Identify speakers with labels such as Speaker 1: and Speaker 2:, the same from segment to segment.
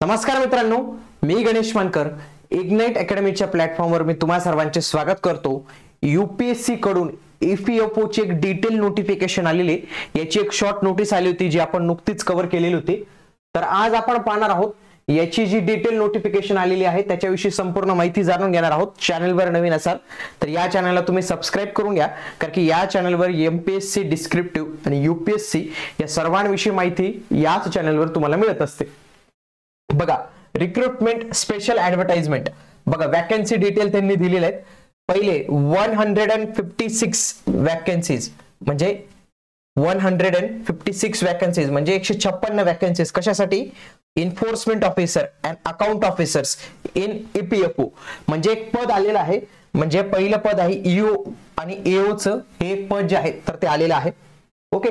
Speaker 1: नमस्कार मित्रांनो, मी गणेश मानकर इग्नाइट अकॅडमीच्या प्लॅटफॉर्मवर मी तुम्हा सर्वांचे स्वागत करतो। यूपीएससी कडून ईपीएफओ ची एक डिटेल नोटिफिकेशन आलेली, याची एक शॉर्ट नोटीस आली होती जी आपण नुकतीच कव्हर केलेली होती। तर आज आपण पाहणार आहोत याची जी डिटेल नोटिफिकेशन आलेली आहे त्याच्याविषयी संपूर्ण माहिती जाणून घेणार आहोत। चॅनलवर नवीन असाल तर या चॅनलला तुम्ही सबस्क्राइब करून घ्या, कारण की या चॅनलवर एमपीएससी डिस्क्रिप्टिव्ह आणि यूपीएससी या सर्वांविषयी माहिती याच चॅनलवर तुम्हाला मिळत असते। बघा, रिक्रुटमेंट स्पेशल ऍडव्हर्टाइजमेंट, बघा वॅकन्सी डिटेल त्यांनी दिलेले आहेत। पहिले 156 वॅकन्सीज म्हणजे 156 वॅकन्सीज म्हणजे 156 वॅकन्सीज कशासाठी? Enforcement officer and account officers in EPFO म्हणजे एक पद आलेलं आहे। म्हणजे पहिलं पद आहे ईओ आणि एओ चं हे पद जे आहे तर ते आलेलं आहे। ओके,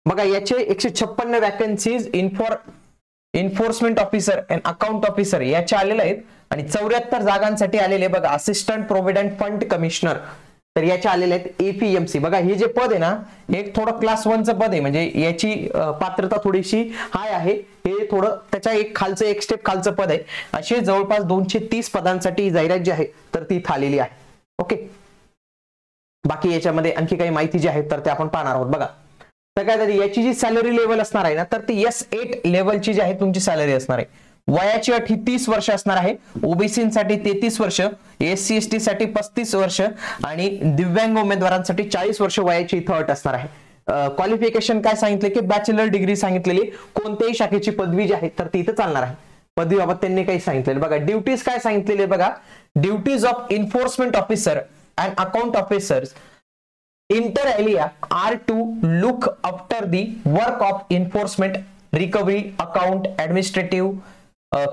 Speaker 1: बघा याचे 156 vacancies enforcement officer and account officer याचे आलेले आहेत आणि 74 जागांसाठी आलेले बघा असिस्टंट प्रोव्हिडंट फंड कमिशनर, तर याचे आलेले आहेत एपीएमसी। बघा हे जे पद आहे ना हे थोडं क्लास 1 चं पद आहे, म्हणजे याची पात्रता थोडीशी हाय आहे, हे थोडं त्याच्या एक खालचं एक स्टेप खालचं पद आहे। असे जवळपास 230 पदांसाठी जाहिरात जी आहे तर ती आलेली आहे। ओके, बाकी याच्यामध्ये आणखी काही माहिती जी आहे तर ते आपण पाहणार आहोत। बघा तर काय तरी याची जी सॅलरी लेवल असणार आहे ना तर ती S8 लेवलची जी आहे तुमची सॅलरी असणार आहे। वयाची अट ही 30 वर्ष असणार आहे। ओबीसी साठी 33 वर्ष, एससी एसटी साठी 35 वर्ष आणि दिव्यांग उमेदवारांसाठी 40 वर्ष वयाची इथं अट असणार आहे। क्वालिफिकेशन काय सांगितले की बॅचलर डिग्री सांगितलेली, कोणत्याही शाखेची पदवी जी आहे तर ती इथं चालणार आहे। पदवीबाबत त्यांनी काही सांगितलेलं बघा, ड्युटीज काय सांगितलेले बघा, duties of enforcement officer and account officers inter alia are to look after the work of enforcement, recovery, account, administrative,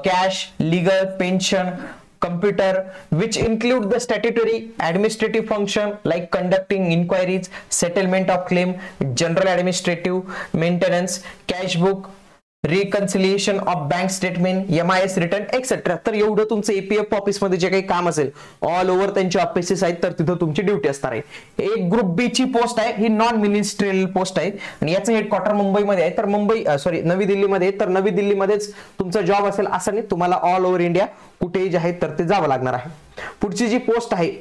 Speaker 1: cash, legal, pension, computer, which include the statutory administrative function like conducting inquiries, settlement of claim, general administrative maintenance, cash book, reconciliation of bank statement, MIS return etcetera. तर एवढं तुमचं EPF office मध्ये जे काही काम असेल all over त्यांचे offices आहेत तर तिथं तुमची ड्युटी असणार आहे। एक ग्रुप बी ची पोस्ट आहे, ही नॉन मिनिस्ट्रियल पोस्ट आहे आणि याचं हेडक्वार्टर मुंबईमध्ये आहे, तर नवी दिल्लीमध्ये, तर नवी दिल्लीमध्येच तुमचा जॉब असेल असं नाही, तुम्हाला ऑल ओव्हर इंडिया कुठेही जे आहे तर ते जावं लागणार आहे। पुढची जी पोस्ट आहे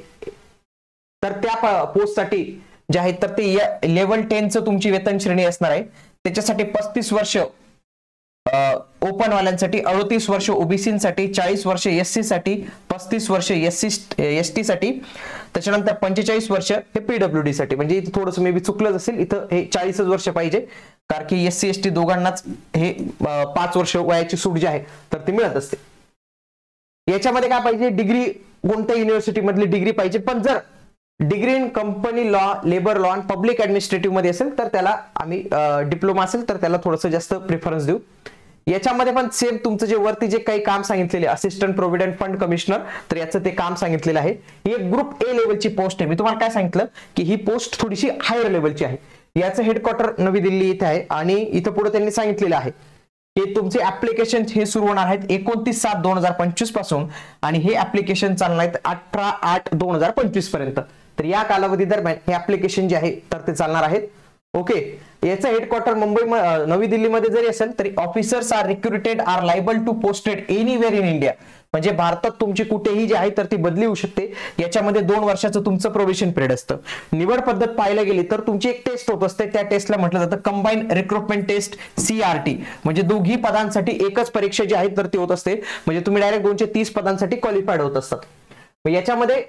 Speaker 1: तर त्या पोस्टसाठी जे आहे तर ते लेवल 10 चं तुमची वेतन श्रेणी असणार आहे। त्याच्यासाठी 35 वर्ष ओपन वाल्यांसाठी, 38 वर्ष ओबीसीसाठी, 40 वर्ष एससी साठी, 35 वर्ष एसटी साठी, त्याच्यानंतर 45 वर्ष हे पीडब्ल्यूडी साठी। म्हणजे इथे थोडंसं मे बी चुकलं असेल, इथं हे 40 वर्ष पाहिजे, कारण की एससी एसटी दोघांनाच हे 5 वर्ष वयाची सूट जी आहे तर ती मिळत असते। याच्यामध्ये काय पाहिजे, डिग्री कोणत्या युनिव्हर्सिटी मधली डिग्री पाहिजे, पण जर degree in company law, labour law आणि पब्लिक ऍडमिनिस्ट्रेटिव्ह मध्ये असेल तर त्याला आम्ही डिप्लोमा असेल तर त्याला थोडंसं जास्त प्रेफरन्स देऊ। याच्यामध्ये पण सेम तुमचं जे वरती जे काही काम सांगितलेले असिस्टंट प्रोव्हिडंट फंड कमिशनर, तर याचं ते काम सांगितलेलं आहे। ही एक ग्रुप ए लेवलची पोस्ट आहे। मी तुम्हाला काय सांगितलं की ही पोस्ट थोडीशी हायर लेवलची आहे। याचं हेडक्वार्टर नवी दिल्ली इथे आहे आणि इथं पुढे त्यांनी सांगितलेलं आहे की तुमचे ऍप्लिकेशन हे सुरू होणार आहेत 29/7/2025 पासून आणि हे ऍप्लिकेशन चालणार आहेत 18/8/2025 पर्यंत। तर या कालावधी दरम्यान हे ऍप्लिकेशन जे आहे तर ते चालणार आहेत। ओके, याचं हेडक्वार्टर नवी दिल्लीमध्ये जरी असेल तरी officers are recruited are liable to posted anywhere in India, म्हणजे भारतात तुमची कुठेही जी आहे तर ती बदली होऊ शकते। याच्यामध्ये 2 वर्षाचं तुमचं प्रोबेशन पिरियड असतं। निवड पद्धत पाहायला गेली तर तुमची एक टेस्ट होत असते, त्या टेस्टला म्हटलं जातं कंबाईन रिक्रुटमेंट टेस्ट CRT, म्हणजे दोघी पदांसाठी एकच परीक्षा जी आहे तर ती होत असते, म्हणजे तुम्ही डायरेक्ट 230 पदांसाठी क्वालिफाईड होत असतात। याच्यामध्ये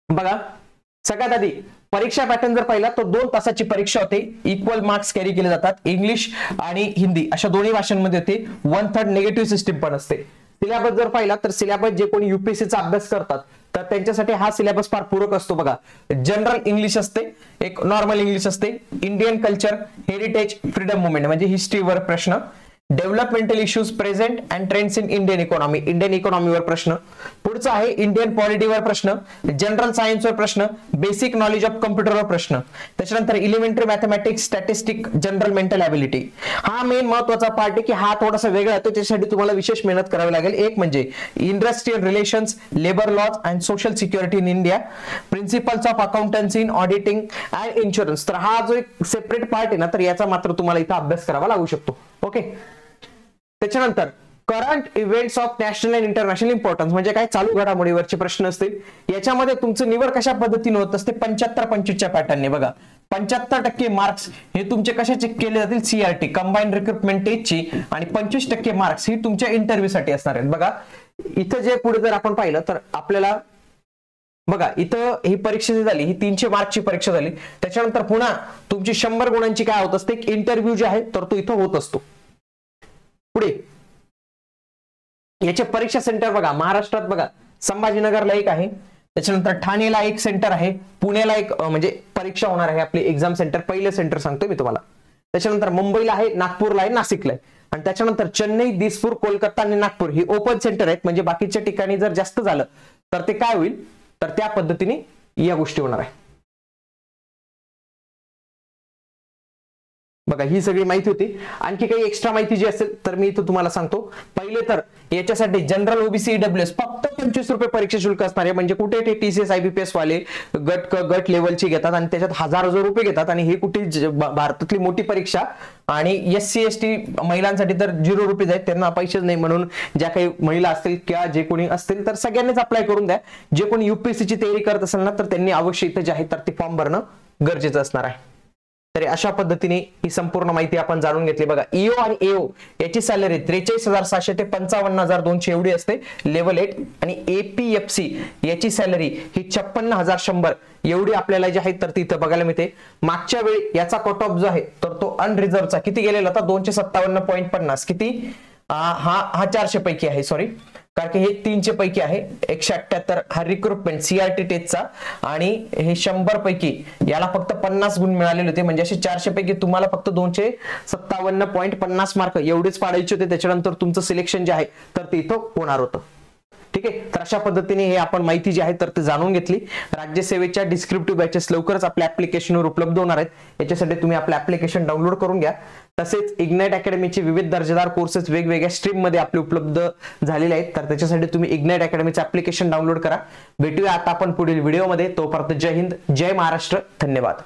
Speaker 1: बघा सगळ्यात आधी परीक्षा पॅटर्न जर पाहिला तर 2 तासाची परीक्षा होते, इक्वल मार्क्स कॅरी केले जातात, इंग्लिश आणि हिंदी अशा दोन्ही भाषांमध्ये होते, 1/3 निगेटिव्ह सिस्टीम पण असते। सिलेबस जर पाहिला तर सिलेबस जे कोणी यूपीएससीचा अभ्यास करतात तर त्यांच्यासाठी हा सिलेबस फार पूरक असतो। बघा, जनरल इंग्लिश असते, एक नॉर्मल इंग्लिश असते, Indian culture, heritage, freedom movement म्हणजे हिस्ट्रीवर प्रश्न, developmental issues present and trends in Indian economy, Indian इकॉनॉमीवर प्रश्न, पुढचा आहे इंडियन पॉलिटीवर प्रश्न, जनरल सायन्सवर प्रश्न, बेसिक नॉलेज ऑफ कम्प्युटरवर प्रश्न, त्याच्यानंतर elementary mathematics, statistic, general mental ability. हा मेन महत्वाचा पार्ट आहे की हा थोडासा वेगळा आहे, त्याच्यासाठी तुम्हाला विशेष मेहनत करावी लागेल। एक म्हणजे industrial relations, labour laws and social security in India, principles of accountancy in auditing and insurance. तर हा जो एक सेपरेट पार्ट आहे ना तर याचा मात्र तुम्हाला इथं अभ्यास करावा लागू शकतो। ओके, त्याच्यानंतर current events of national and international importance म्हणजे काय, चालू घडामोडीवरचे प्रश्न असतील. याच्यामध्ये तुमचं निवड कशा पद्धतीने होत असते, 75-25च्या पॅटर्नने. बघा 75% मार्क्स हे तुमचे कशा चेक केले जातील, सीआरटी कंबाईंड रिक्रुटमेंट टेस्टची, आणि 25% मार्क्स ही तुमच्या इंटरव्ह्यू साठी असणार आहेत. बघा इथं जे पुढे जर आपण पाहिलं तर आपल्याला बघा इथं ही परीक्षा जी झाली ही 300 मार्कची परीक्षा झाली. त्याच्यानंतर पुन्हा तुमची 100 गुणांची काय होत असते, एक इंटरव्ह्यू जे आहे तर तो इथं होत असतो. पुढे याचे परीक्षा सेंटर बघा, महाराष्ट्रात बघा संभाजीनगरला एक आहे, त्याच्यानंतर ठाणेला एक सेंटर आहे, पुण्याला एक म्हणजे परीक्षा होणार आहे आपली एक्झाम सेंटर, पहिलं सेंटर सांगतोय मी तुम्हाला. त्याच्यानंतर मुंबईला आहे, नागपूरला आहे, नाशिकला आहे, आणि त्याच्यानंतर चेन्नई, दिसपूर, कोलकाता आणि नागपूर ही ओपन सेंटर आहेत. म्हणजे बाकीच्या ठिकाणी जर जास्त झालं तर ते काय होईल, तर त्या पद्धतीने या गोष्टी होणार आहे. बघा ही सगळी माहिती होती. आणखी काही एक्स्ट्रा माहिती जी असेल तर मी इथं तुम्हाला सांगतो. पहिले तर याच्यासाठी जनरल ओबीसी ईडब्ल्यूएस फक्त 25 रुपये परीक्षा शुल्क असणार आहे. म्हणजे कुठे ते टीसीएस आयबीपीएस वाले गट लेवलची घेतात आणि त्याच्यात हजार रुपये घेतात, आणि हे कुठे भारतातली मोठी परीक्षा. आणि SC ST महिलांसाठी तर 0 रुपये आहेत, त्यांना पैसेच नाही. म्हणून ज्या काही महिला असतील किंवा जे कोणी असतील तर सगळ्यांनीच अप्लाय करून द्या. जे कोणी UPSC ची तयारी करत असेल ना तर त्यांनी अवश्य इथं जे आहे तर ते फॉर्म भरणं गरजेचं असणार आहे. तर अशा पद्धतीने ही संपूर्ण माहिती आपण जाणून घेतली. बघा EO आणि AO याची सॅलरी 43,700 ते 55,200 एवढी असते लेवल 8, आणि APFC याची सॅलरी ही 56,100 एवढी आपल्याला जी आहे तर तिथं बघायला मिळते. मागच्या वेळी याचा कट ऑफ जो आहे तर तो अनरिझर्वचा किती गेलेला होता, 257.50. किती हा 400 पैकी आहे, सॉरी, कारण की हे 300 पैकी आहे. 178 हा रिक्रुटमेंट सीआरटी टेस्टचा, आणि हे 100 पैकी याला फक्त 50 गुण मिळालेले होते. म्हणजे असे 400 पैकी तुम्हाला फक्त 257.50 मार्क एवढेच पाडायचे होते. त्याच्यानंतर तुमचं सिलेक्शन जे आहे तर ते इथं होणार होतं. ठीक आहे, तर अशा पद्धतीने हे आपण माहिती जी आहे तर ते जाणून घेतली. राज्यसेवेच्या डिस्क्रिप्टिव्ह बॅचेस लवकरच आपल्या ऍप्लिकेशनवर उपलब्ध होणार आहेत. याच्यासाठी तुम्ही आपलं ऍप्लिकेशन डाउनलोड करून घ्या. तसेच इग्नाइट अकॅडमीचे विविध दर्जेदार कोर्सेस वेगवेगळ्या स्ट्रीम मध्ये आपले उपलब्ध झालेले आहेत. तर त्याच्यासाठी तुम्ही इग्नाइट अकॅडमीचं ऍप्लिकेशन डाउनलोड करा. भेटूया आता आपण पुढील व्हिडिओमध्ये. तोपर्यंत जय हिंद, जय महाराष्ट्र, धन्यवाद.